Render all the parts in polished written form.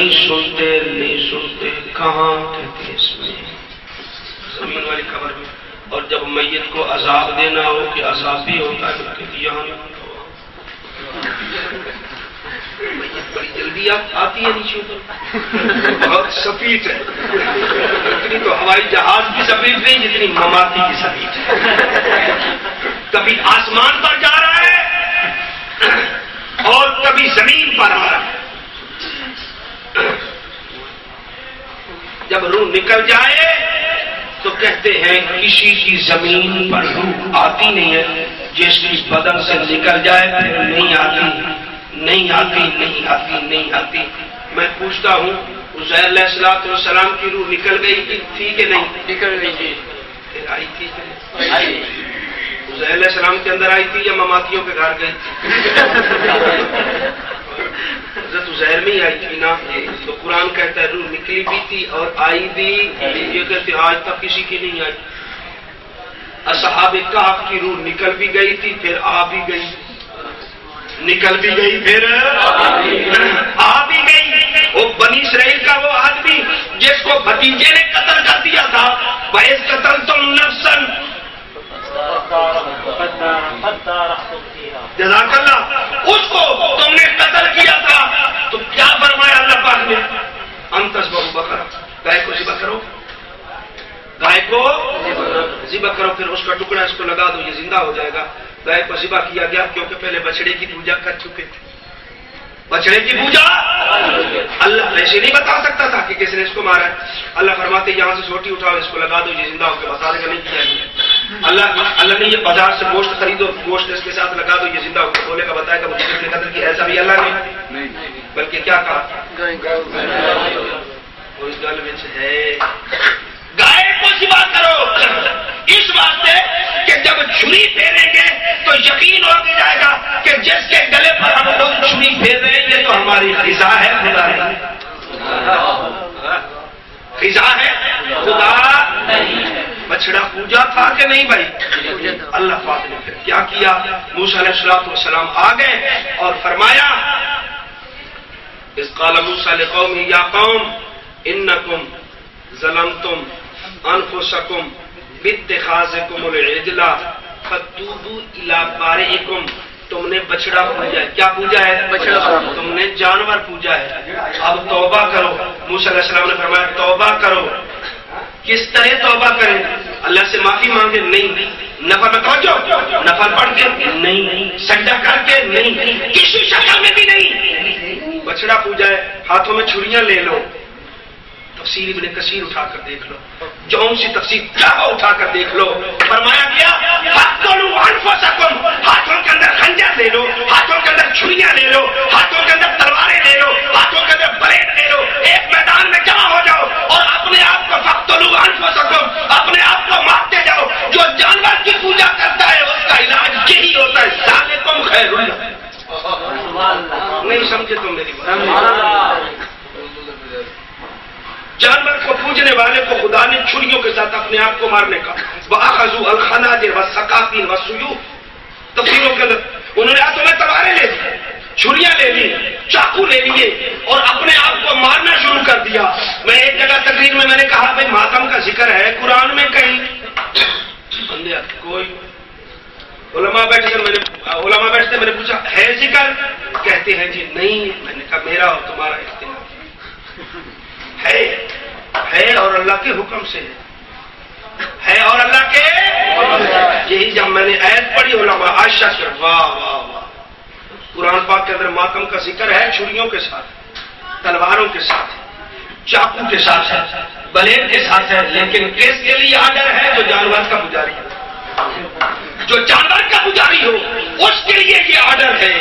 نہیں سنتے کہاں کہتے اس میں زمین والی خبر میں. اور جب میت کو عذاب دینا ہو کہ عذاب بھی ہوتا ہے تو کہتی یہاں نہیں میت بڑی جلدی آتی ہے نیچے اوپر بہت سفید ہے. اتنی تو ہوائی جہاز کی سفید نہیں جتنی مماتی کی سفید ہے. کبھی آسمان پر جا رہا ہے اور کبھی زمین پر آ رہا ہے. جب روح نکل جائے تو کہتے ہیں کسی کی زمین پر روح آتی نہیں ہے، جس کی بدن سے نکل جائے پھر نہیں آتی. میں پوچھتا ہوں عزیر علیہ السلام کی روح نکل گئی تھی کہ نہیں؟ نکل گئی تھی. پھر آئی تھی کہ نہیں؟ عزیر علیہ السلام کے اندر آئی تھی یا مماتیوں کے گھر گئی تھی؟ حضرت عزیر میں ہی آئی تھی نا. تو قرآن کہتا ہے روح نکلی بھی تھی اور آئی بھی. یہ کہتے آج تک کسی کی نہیں آئی. اصحاب کہف کی روح نکل بھی گئی تھی پھر آ بھی گئی، نکل بھی گئی پھر آ بھی گئی. وہ بنی اسرائیل کا وہ آدمی جس کو بھتیجے نے قتل کر دیا تھا، وَإِذْ قَتَلْتُمْ نَفْسًا جزاک اللہ، اس کو تم نے قتل کیا تھا تو کیا فرمایا اللہ پاک نے؟ ان تذبحوا بقرہ، گائے کو ذبح کرو، گائے کو ذبح کرو، پھر اس کا ٹکڑا اس کو لگا دو، یہ زندہ ہو جائے گا. گائے کو ذبح کیا گیا کیونکہ پہلے بچڑے کی پوجا کر چکے تھے. بچڑے کی پوجا اللہ ایسے نہیں بتا سکتا تھا کہ کس نے اس کو مارا ہے. اللہ فرماتے یہاں سے سوٹی اٹھاؤ، اس کو لگا دو، یہ زندہ ہو کے بتا دے گا نہیں کیا ہے. اللہ نے یہ بازار سے گوشت خریدو، گوشت اس کے ساتھ لگا دو، یہ زندہ ہو کے بولے گا بتائے گا مجھے کس نے قتل کیا. ایسا بھی اللہ نے بلکہ کیا کہا؟ کوئی گل وچ ہے گائے کو ذبح کرو اس واسطے کہ جب چھری پھیریں گے تو یقین ہو جائے گا کہ جس کے گلے پر ہم لوگ چھری پھیر رہے ہیں یہ تو ہماری غذا ہے، خدا ہے. غذا ہے، خدا نہیں. بچڑا پوجا تھا کہ نہیں بھائی؟ اللہ پاک نے پھر کیا کیا؟ موسیٰ علیہ السلام آ گئے اور فرمایا اذ قال موسیٰ لقومہ یا قوم انکم ظلمتم انفسکم باتخاذکم العجل فتوبوا الی بارئکم. تم نے بچڑا پوجا ہے. کیا پوجا ہے؟ بچڑا. تم نے جانور پوجا ہے. اب توبہ کرو. موسیٰ علیہ السلام نے فرمایا توبہ کرو. کس طرح توبہ کریں؟ اللہ سے معافی مانگے؟ نہیں. نفل میں توجہ، نفل پڑھ کے نہیں، سجدہ کر کے نہیں، کسی شکل میں بھی نہیں. بچڑا پوجا ہے. ہاتھوں میں چھریاں لے لو. تفسیر ابن کثیر اٹھا کر دیکھ لو، جون سی تفسیر چاہو اٹھا کر دیکھ لو. فرمایا کیا؟ فَقْتُلُوا أَنفُسَكُمْ. ہاتھوں کے اندر خنجر لے لو، ہاتھوں کے اندر چھریاں لے لو، ہاتھوں کے اندر تلواریں لے لو، ہاتھوں کے اندر بلیڈ لے لو، ایک میدان میں جمع ہو جاؤ اور اپنے آپ کو فَقْتُلُوا أَنفُسَكُمْ، اپنے آپ کو مارتے جاؤ. جو جانور کی پوجا کرتا ہے اس کا علاج یہی ہوتا ہے. ذَلِكُمْ خَيْرٌ لَكُمْ. نہیں سمجھے تم میری بات؟ جانور کو پوجنے والے کو خدا نے چھریوں کے ساتھ اپنے آپ کو مارنے کا. وَأَخَذُوا الْخَنَاجِرَ وَالسَّقَاقِينَ وَالسُّيُوفَ. تفسیروں کے اندر انہوں نے ہاتھوں میں تلواریں لے لی، چھریاں لے لی، چاقو لے لیے اور اپنے آپ کو مارنا شروع کر دیا. میں ایک جگہ تقریر میں نے کہا بھائی ماتم کا ذکر ہے قرآن میں کہیں؟ کوئی علماء بیٹھتے میں نے پوچھا ہے ذکر؟ کہتے ہیں جی نہیں. میں نے کہا میرا اور تمہارا اختلاف ہے اور اللہ کے حکم سے ہے اور اللہ کے. یہی جب میں نے آیت پڑھی علماء عائشہ سے واہ واہ واہ. قرآن پاک کے اندر ماتم کا ذکر ہے چھریوں کے ساتھ، تلواروں کے ساتھ، چاقو کے ساتھ ہے، بلیڈ کے ساتھ ہے، لیکن کس کے لیے آڈر ہے؟ جو جانور کا پجاری ہو، جو جانور کا پجاری ہو اس کے لیے یہ آڈر ہے.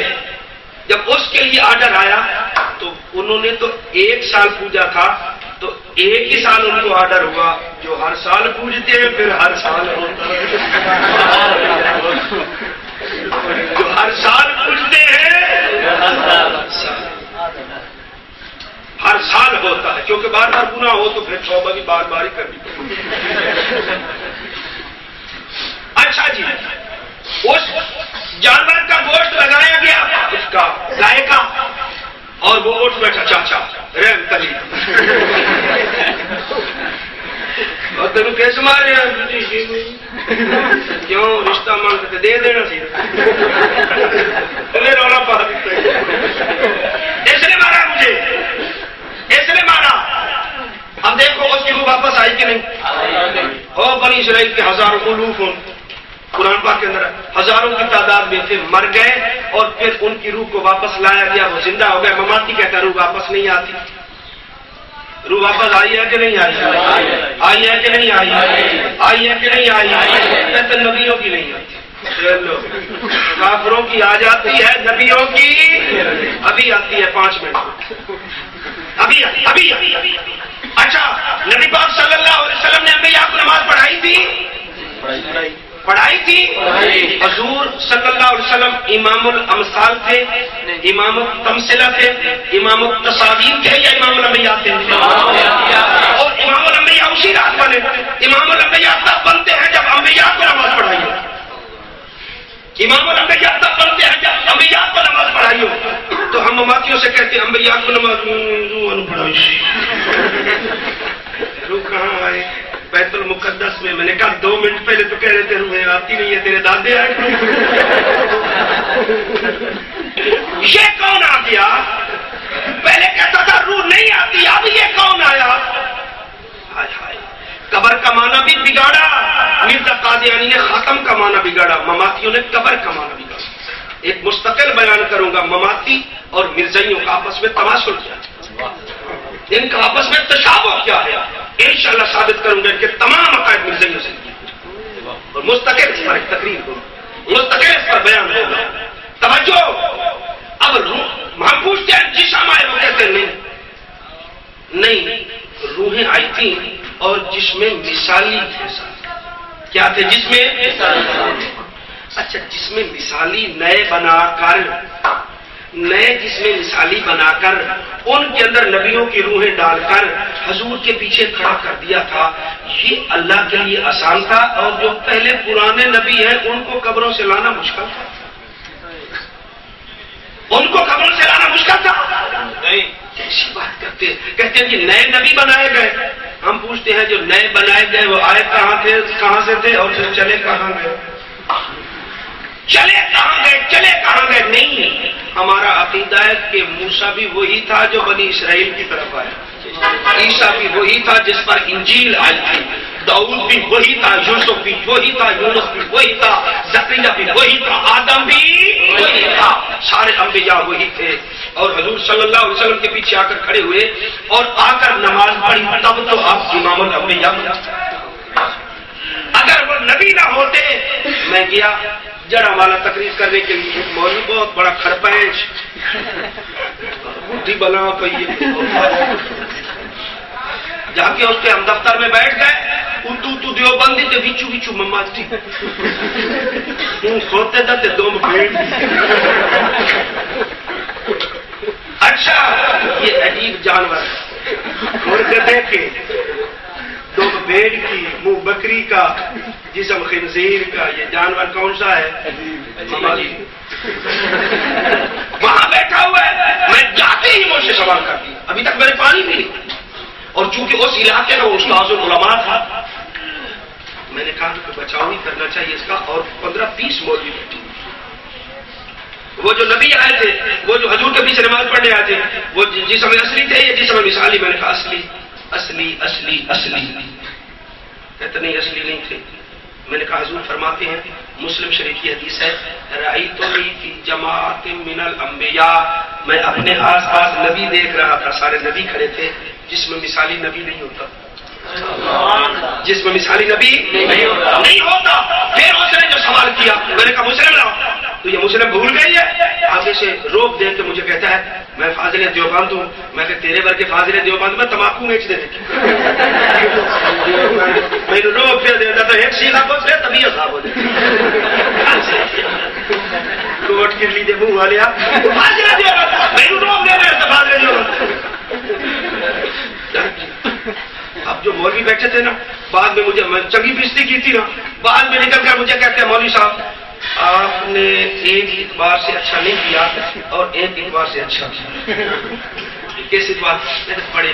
جب اس کے لیے آڈر آیا تو انہوں نے تو 1 سال پوجا تھا تو 1 ہی سال ان کو آڈر ہوا. جو ہر سال پوجتے ہیں پھر ہر سال ہوتا ہے. جو ہر سال پوجتے ہیں ہر سال ہوتا ہے، کیونکہ بار بار گناہ ہو تو پھر توبہ بھی بار بار ہی کرنی پڑتی. اچھا جی، اس جانور کا گوشت لگایا گیا اس کا گائے کا اور وہ اٹھ بیٹھا چاچا رحم کر تینوں کیس مارے کیوں رشتہ مانگ کے دے دینا سی رولا پا دیتا اس نے مارا مجھے، اس نے مارا. اب دیکھو اس کی روح واپس آئی کہ نہیں؟ ہو بنی اسرائیل کے ہزاروں الوف قرآن پاک کے اندر ہزاروں کی تعداد میں تھے، مر گئے اور پھر ان کی روح کو واپس لایا گیا، وہ زندہ ہو گئے. مماتی کہتا روح واپس نہیں آتی. روح واپس آئی ہے کہ نہیں آئی؟ آئی ہے کہ نہیں آئی؟ آئی ہے کہ نہیں آئی؟ کہتے نبیوں کی نہیں آتی، چلو کافروں کی آ جاتی ہے، نبیوں کی ابھی آتی ہے 5 منٹ ابھی ابھی. اچھا نبی پاک صلی اللہ علیہ وسلم نے انبیاء کو نماز پڑھائی تھی؟ پڑھائی تھی. حضور صلی اللہ علیہ وسلم امام الامثال تھے، امام التمثلہ تھے، امام التصاویر تھے یا امام الانبیاء تھے؟ اور امام الانبیاء اسی رات بنے. امام الانبیاء تب بنتے ہیں جب انبیاء کو نماز پڑھائی ہو. امام الانبیاء تب بنتے ہیں جب انبیاء کو نماز پڑھائی ہو. تو ہم مماتیوں سے کہتے ہیں انبیاء کو نماز پڑھائی. روح کہاں آئے؟ بیت المقدس میں. میں نے کہا 2 منٹ پہلے تو کہہ رہے تھے روحیں آتی نہیں ہے، تیرے دادے آئے. یہ کون آ گیا؟ پہلے کہتا تھا روح نہیں آتی، اب یہ کون آیا؟ ہائے ہائے. قبر کا معنی بھی بگاڑا مرزا قادیانی نے، ختم کا معنی بگاڑا مماتیوں نے، قبر کا معنی بگاڑا. ایک مستقل بیان کروں گا. مماتی اور مرزائیوں کا آپس میں تماسل کیا ہے، ان کا آپس میں تشابہ کیا ہے، انشاءاللہ ثابت کروں گا کہ تمام عقائد مرزائیوں سے اور مستقل اس پر ایک تقریر ہوگی، مستقل اس پر بیان ہوگا. توجہ. اب ہم پوچھتے ہیں جسم آئے، وہ کہتے ہیں نہیں روحیں آئی تھیں اور جس میں مثالی تھے. کیا تھے جس میں؟ اچھا جس میں مثالی نئے بنا کر، نئے جس میں مثالی بنا کر ان کے اندر نبیوں کی روحیں ڈال کر حضور کے پیچھے کھڑا کر دیا تھا. یہ اللہ کے لیے آسان تھا، اور جو پہلے پرانے نبی ہیں ان کو قبروں سے لانا مشکل تھا. ان کو قبروں سے لانا مشکل تھا. نہیں ایسی بات کہتے ہیں کہ نئے نبی بنائے گئے. ہم پوچھتے ہیں جو نئے بنائے گئے وہ آئے کہاں تھے، کہاں سے تھے، اور چلے کہاں گئے؟ چلے کہاں گئے؟ چلے کہاں گئے؟ نہیں. ہمارا عقیدہ ہے کہ موسیٰ بھی وہی تھا جو بنی اسرائیل کی طرف آیا، عیسیٰ بھی وہی تھا جس پر انجیل آئی تھی، داؤد بھی وہی تھا، یوسف بھی وہی تھا، یونس بھی وہی تھا، زکریا بھی وہی تھا، آدم بھی وہی تھا. سارے انبیاء وہی تھے. اور حضور صلی اللہ علیہ وسلم کے پیچھے آ کر کھڑے ہوئے اور آ کر نماز پڑھی، تب تو آپ امام الانبیاء. اگر وہ نبی نہ ہوتے، میں گیا جڑا والا تقریر کرنے کے لیے، مولوی بہت بڑا کھڑپیش بڈھی بنا پی، جا کے اس کے ہم دفتر میں بیٹھ گئے. تو دیوبندی تے وچو وچو مماتی کھوتے دا تے دوم بیٹھ. اچھا یہ عجیب جانور ہے، دیکھے دم بھیڑ کی، منہ بکری کا، جسم خنزیر کا. یہ جانور کون سا ہے؟ وہاں بیٹھا ہوا ہے. میں جاتے ہی مجھ سے سوال کر دیا، ابھی تک میں نے پانی بھی نہیں. اور چونکہ اس علاقے کا وہ استاذ العلماء تھا، میں نے کہا کہ بچاؤ نہیں کرنا چاہیے اس کا. اور 15-20 مولوی بیٹھے، وہ جو نبی آئے تھے، وہ جو حضور کے پیچھے نماز پڑھنے آئے تھے، وہ جس میں اصلی تھے یا جس میں مثالی؟ میں نے کہا اصلی اصلی اصلی اصلی. کہتے نہیں اصلی نہیں تھے. میں نے کہا حضور فرماتے ہیں، مسلم شریف کی حدیث ہے، رأیتنی فی جماعت من الانبیاء، میں اپنے آس پاس نبی دیکھ رہا تھا، سارے نبی کھڑے تھے. جس میں مثالی نبی نہیں ہوتا، جس میں مثالی نبی نہیں ہوتا. پھر اس نے جو سوال کیا، میں نے کہا مسلم لاؤ. تو یہ مسلم بھول گئی ہے. آگے سے روک دے کے مجھے کہتا ہے میں فاضل دیوبند ہوں. میں کہ تیرے ورگے فاضل دیوبند میں تمباکو بیچ دے دیتی. میں روک دے دیتا تو ایک سیدھا پوچھ رہے تبھی صاحب ہو جائے. کوٹ کے لیے منہ والے فاضل دیوبند میں روک دے رہے تو فاضل دیوبند. اب جو مولوی بیٹھے تھے نا، بعد میں مجھے چنگی بےزتی کی تھی نا، بعد میں نکل کر مجھے کہتے ہیں مولوی صاحب آپ نے ایک اعتبار سے اچھا نہیں کیا اور ایک اعتبار سے اچھا کیا. کس اعتبار؟ میں نے پڑھے